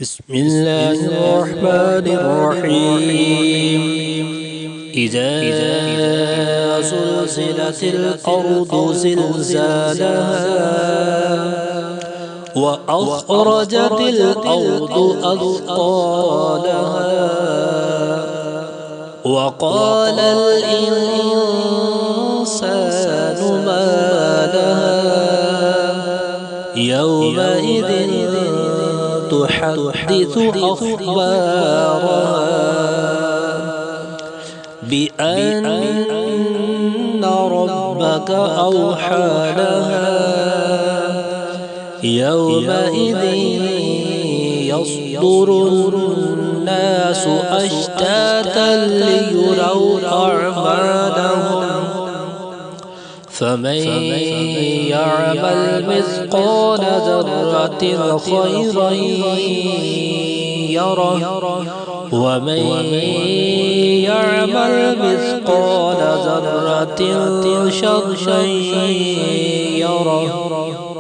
بسم الله الرحمن الرحيم. إذا زلزلت الأرض زلزالها وأخرجت الأرض أثقالها وقال الإنسان ما لها يومئذ تحدث أخبارها بأن ربك أوحى لها يومئذ يصدر الناس أشتاتا ليروا أعمالهم فمن يعمل مثقال ذرة خيرا يره ومن يعمل مثقال ذرة شرا يره.